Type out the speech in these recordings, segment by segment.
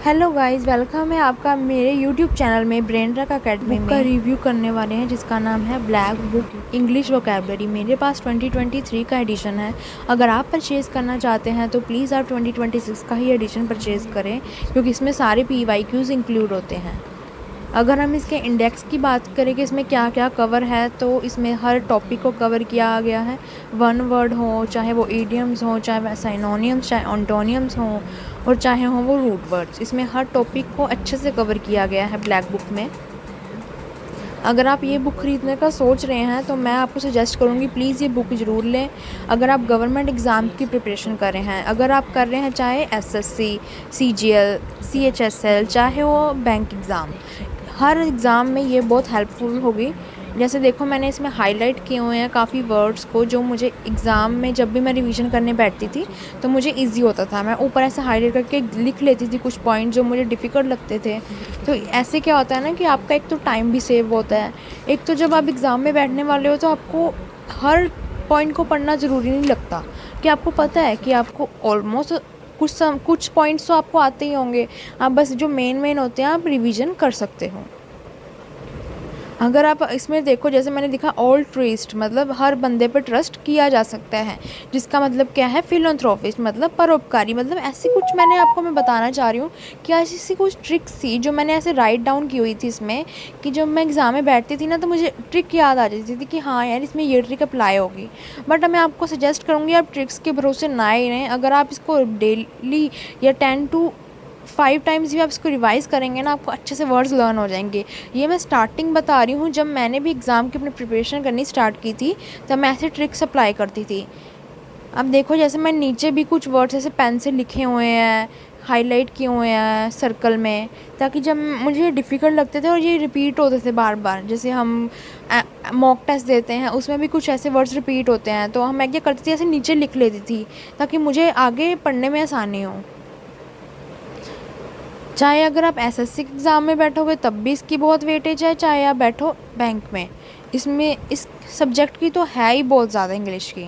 Hello guys, welcome है आपका मेरे यूट्यूब चैनल में ब्रेन ट्रैक अकेडमी में। का रिव्यू करने वाले हैं जिसका नाम है ब्लैक बुक इंग्लिश वोकैबुलरी। मेरे पास 2023 का एडिशन है। अगर आप परचेज़ करना चाहते हैं तो प्लीज़ आप 2026 का ही एडिशन परचेज़ करें, क्योंकि इसमें सारे PYQs इंक्लूड होते हैं। अगर हम इसके इंडेक्स की बात करें कि इसमें क्या क्या कवर है, तो इसमें हर टॉपिक को कवर किया गया है। वन वर्ड हो, चाहे वो ईडियम्स हो, चाहे वह साइनोनियम्स, चाहे ऑन्टोनियम्स हों, और चाहे हों वो रूट वर्ड्स, इसमें हर टॉपिक को अच्छे से कवर किया गया है ब्लैक बुक में। अगर आप ये बुक ख़रीदने का सोच रहे हैं तो मैं आपको सजेस्ट करूँगी प्लीज़ ये बुक ज़रूर लें। अगर आप गवर्नमेंट एग्ज़ाम की प्रिपरेशन कर रहे हैं, अगर आप कर रहे हैं चाहे SSC, CGL, CHSL, चाहे वो बैंक एग्ज़ाम, हर एग्ज़ाम में ये बहुत हेल्पफुल होगी। जैसे देखो, मैंने इसमें हाईलाइट किए हुए हैं काफ़ी वर्ड्स को, जो मुझे एग्ज़ाम में जब भी मैं रिवीजन करने बैठती थी तो मुझे इजी होता था। मैं ऊपर ऐसे हाईलाइट करके लिख लेती थी कुछ पॉइंट जो मुझे डिफ़िकल्ट लगते थे। तो ऐसे क्या होता है ना कि आपका एक तो टाइम भी सेव होता है, एक तो जब आप एग्ज़ाम में बैठने वाले हो तो आपको हर पॉइंट को पढ़ना ज़रूरी नहीं लगता, कि आपको पता है कि आपको ऑलमोस्ट कुछ पॉइंट्स तो आपको आते ही होंगे। आप बस जो मेन होते हैं आप रिवीजन कर सकते हो। अगर आप इसमें देखो, जैसे मैंने लिखा ऑल्ट्रुइस्ट, मतलब हर बंदे पर ट्रस्ट किया जा सकता है, जिसका मतलब क्या है फिलैंथ्रोपिस्ट, मतलब परोपकारी। मतलब ऐसी कुछ मैं बताना चाह रही हूँ कि ऐसी कुछ ट्रिक्स थी जो मैंने ऐसे राइट डाउन की हुई थी इसमें, कि जब मैं एग्ज़ाम में बैठती थी ना तो मुझे ट्रिक याद आ जाती थी कि हाँ यार इसमें ये ट्रिक अप्लाई होगी। बट मैं आपको सजेस्ट करूँगी आप ट्रिक्स के भरोसे ना ही रहें। अगर आप इसको डेली या 10 to 5 टाइम्स भी आप इसको रिवाइज़ करेंगे ना, आपको अच्छे से वर्ड्स लर्न हो जाएंगे। ये मैं स्टार्टिंग बता रही हूँ, जब मैंने भी एग्ज़ाम की अपनी प्रिपरेशन करनी स्टार्ट की थी तब मैं ऐसे ट्रिक्स अप्लाई करती थी। अब देखो, जैसे मैं नीचे भी कुछ वर्ड्स ऐसे पेन से लिखे हुए हैं, हाईलाइट किए हुए हैं सर्कल में, ताकि जब मुझे डिफ़िकल्ट लगते थे और ये रिपीट होते थे बार बार, जैसे हम मॉक टेस्ट देते हैं उसमें भी कुछ ऐसे वर्ड्स रिपीट होते हैं, तो मैं क्या करती थी ऐसे नीचे लिख लेती थी ताकि मुझे आगे पढ़ने में आसानी हो। चाहे अगर आप SSC एग्ज़ाम में बैठोगे तब भी इसकी बहुत वेटेज है, चाहे आप बैठो बैंक में, इसमें इस सब्जेक्ट की तो है ही बहुत ज़्यादा इंग्लिश की,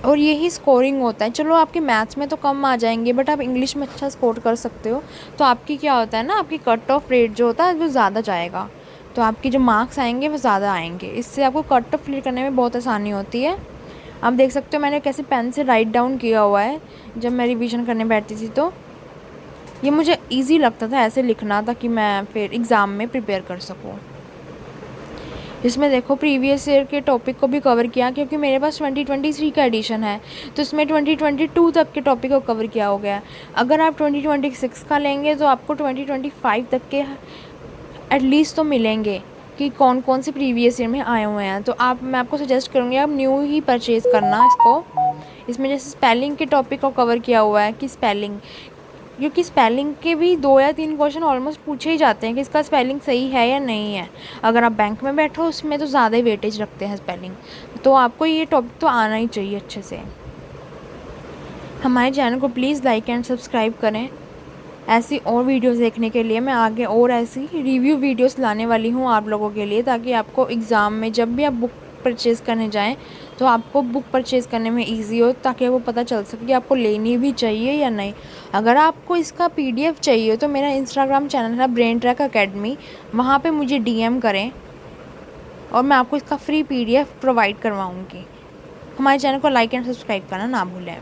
और यही स्कोरिंग होता है। चलो आपके मैथ्स में तो कम आ जाएंगे, बट आप इंग्लिश में अच्छा स्कोर कर सकते हो, तो आपकी क्या होता है ना, आपकी कट ऑफ रेट जो होता है वो ज़्यादा जाएगा, तो आपके जो मार्क्स आएंगे वो ज़्यादा आएंगे। इससे आपको कट ऑफ क्लियर करने में बहुत आसानी होती है। आप देख सकते हो मैंने कैसे पेन से राइट डाउन किया हुआ है जब मैं रिविज़न करने बैठती थी, तो ये मुझे इजी लगता था ऐसे लिखना, ताकि मैं फिर एग्ज़ाम में प्रिपेयर कर सकूँ। इसमें देखो प्रीवियस ईयर के टॉपिक को भी कवर किया, क्योंकि मेरे पास 2023 का एडिशन है, तो इसमें 2022 तक के टॉपिक को कवर किया हो गया। अगर आप 2026 का लेंगे तो आपको 2025 तक के एटलीस्ट तो मिलेंगे कि कौन कौन से प्रीवियस ईयर में आए हुए हैं। तो मैं आपको सजेस्ट करूँगी आप न्यू ही परचेज़ करना इसको। इसमें जैसे स्पेलिंग के टॉपिक को कवर किया हुआ है कि स्पेलिंग, क्योंकि स्पेलिंग के भी 2 या 3 क्वेश्चन ऑलमोस्ट पूछे ही जाते हैं कि इसका स्पेलिंग सही है या नहीं है। अगर आप बैंक में बैठो उसमें तो ज़्यादा ही वेटेज रखते हैं स्पेलिंग, तो आपको ये टॉपिक तो आना ही चाहिए अच्छे से। हमारे चैनल को प्लीज़ लाइक एंड सब्सक्राइब करें। ऐसी और वीडियोस देखने के लिए मैं आगे और ऐसी रिव्यू वीडियोस लाने वाली हूँ आप लोगों के लिए, ताकि आपको एग्ज़ाम में जब भी आप बुक परचेज़ करने जाएं तो आपको बुक परचेज़ करने में इजी हो, ताकि वो पता चल सके कि आपको लेनी भी चाहिए या नहीं। अगर आपको इसका PDF चाहिए तो मेरा इंस्टाग्राम चैनल है ब्रेन ट्रैक अकेडमी, वहाँ पे मुझे DM करें और मैं आपको इसका फ्री PDF प्रोवाइड करवाऊँगी। हमारे चैनल को लाइक एंड सब्सक्राइब करना ना भूलें।